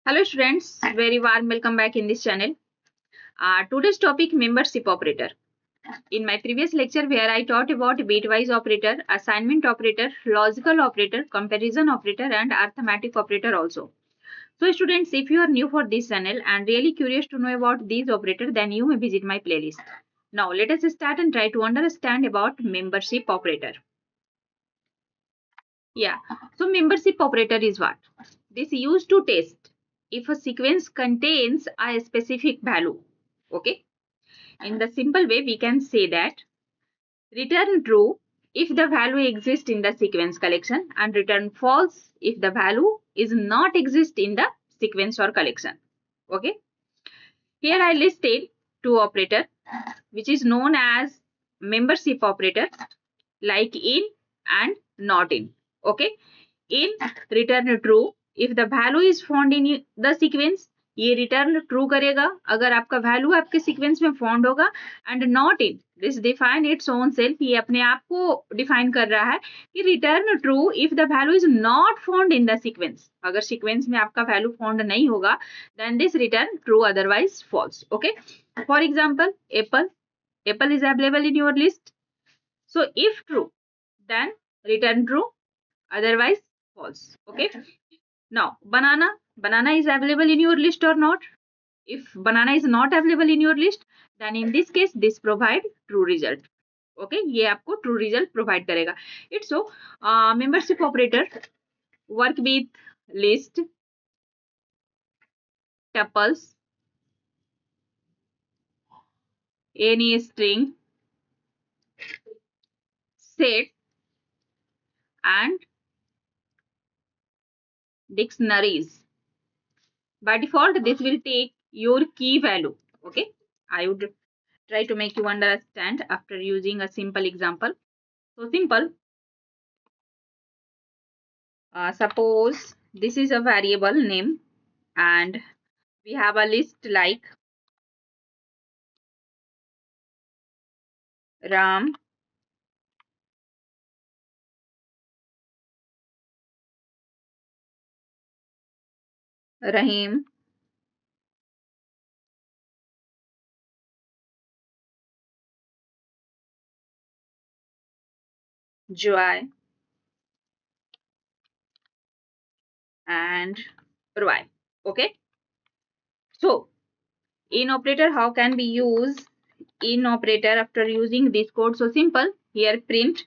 Hello students, very warm welcome back in this channel. Today's topic membership operator. In my previous lecture where I taught about bitwise operator, assignment operator, logical operator, comparison operator and arithmetic operator also. So students, if you are new for this channel and really curious to know about these operators, then you may visit my playlist. Now let us start and try to understand about membership operator. Yeah, so membership operator is what? This is used to test if a sequence contains a specific value. Okay, in the simple way we can say that return true if the value exists in the sequence collection and return false if the value is not exist in the sequence or collection. Okay, here I listed two operator which is known as membership operator, like in and not in. Okay, in return true if the value is found in the sequence, ये return true करेगा अगर आपका value आपके sequence में found होगा. And not in this define its own self, ये अपने आप को डिफाइन कर रहा है कि return true if the value is not found in the sequence. अगर सीक्वेंस में आपका वैल्यू फाउंड नहीं होगा then this return true, otherwise false. Okay, for example apple is available in your list. So if true, then return true, otherwise false. Okay. Now banana is available in your list or not? If banana is not available in your list, then in this case this provide true result. Okay, ये आपको true result provide करेगा. It's so membership operator work with list, tuples, any string, set and dictionaries. By default this will take your key value. Okay, I would try to make you understand after using a simple example. So simple, suppose this is a variable name and we have a list like Ram, Rahim, Joy and Roy. Okay, so in operator, how can we use in operator after using this code? So simple, here print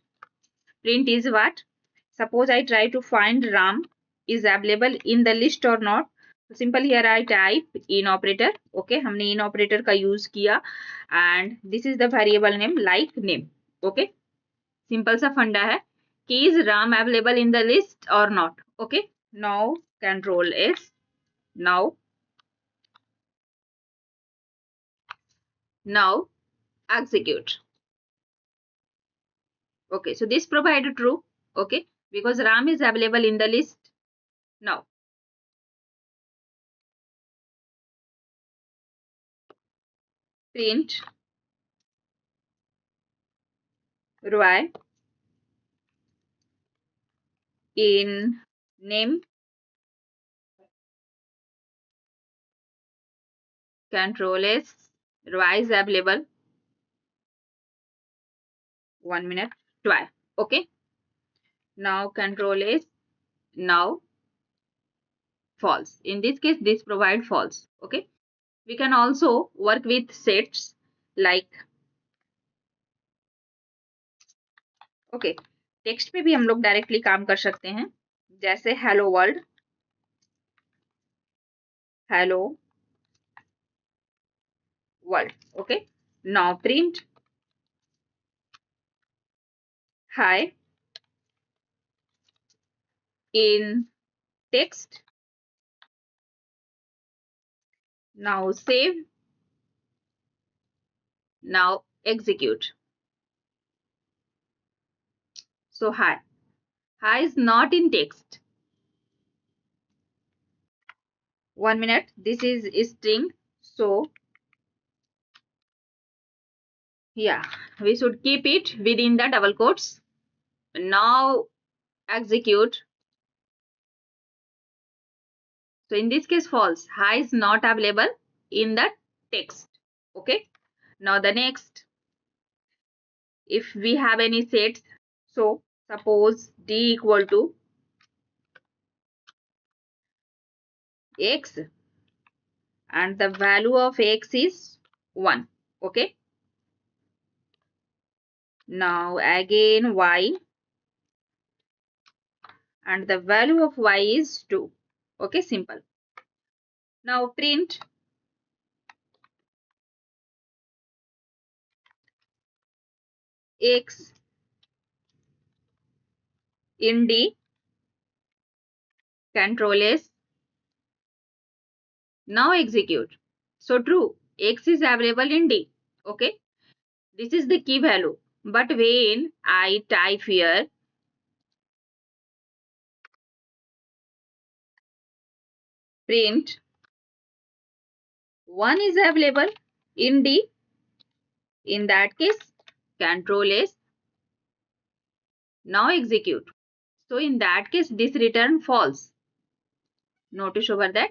is what? Suppose I try to find Ram is available in the list or not. So simple, here I type in operator. Okay, हमने in operator का use किया and this is the variable name like name. Okay, simple सा फंडा है कि is Ram available in the list or not. Okay, now control S. Now execute. Okay, so this provide true. Okay, because Ram is available in the list. Now print Roy in name, control S, Roy is available. 1 minute, 12. Okay, now control S. Now false. In this case this provide false. Okay, we can also work with sets like okay, text पे भी हम लोग directly काम कर सकते हैं, जैसे hello world, hello world. Okay, now print hi in text. Now save, now execute. So hi is not in text. 1 minute, this is string, so yeah, we should keep it within the double quotes. Now execute. So in this case false. High is not available in the text. Okay. Now the next, if we have any sets, so suppose D equal to X and the value of X is 1. Okay. Now again Y and the value of Y is 2. Okay, simple. Now print X in D, Control S. Now execute. So true, X is available in D. Okay, this is the key value. But when I type here print 1 is available in D, in that case Control S. Now execute. So in that case this return false. Notice over that.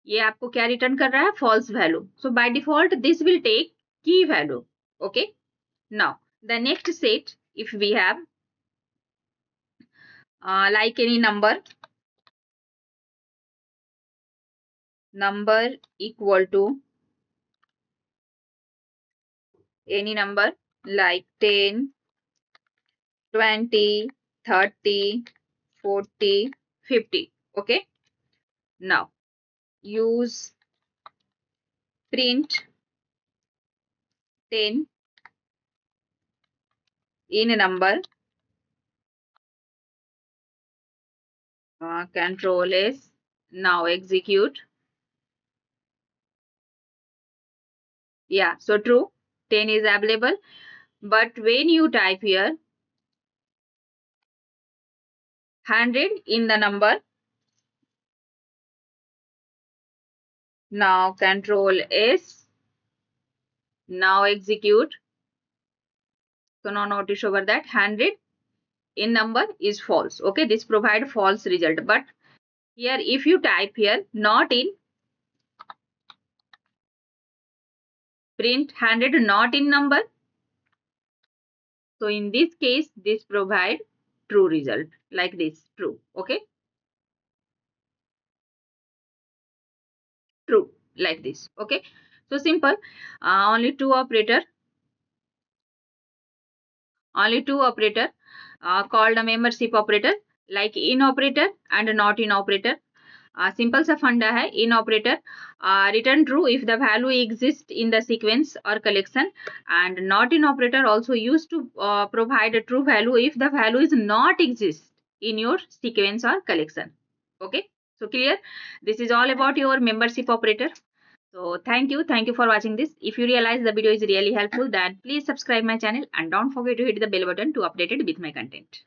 ये आपको क्या return कर रहा है? False value. So by default this will take की value. Okay. Now the next set, if we have like any number equal to any number like 10, 20, 30, 40, 50. Okay. Now use print 10 in a number, Control S. Now execute. Yeah, so true, 10 is available. But when you type here 100 in the number, now Control S. Now execute. So now notice over that 100 in number is false. Okay, this provide false result. But here if you type here not in, print 100 not in number, so in this case this provide true result like this, true. Okay, true like this. Okay, so simple. Only two operator called a membership operator, like in operator and not in operator. Simple सा फंडा है. In operator return true if the value exists in the sequence or collection, and not in operator also used to provide a true value if the value is not exist in your sequence or collection. Okay, so clear. This is all about your membership operator. So thank you for watching this. If you realize the video is really helpful, then please subscribe my channel and don't forget to hit the bell button to update it with my content.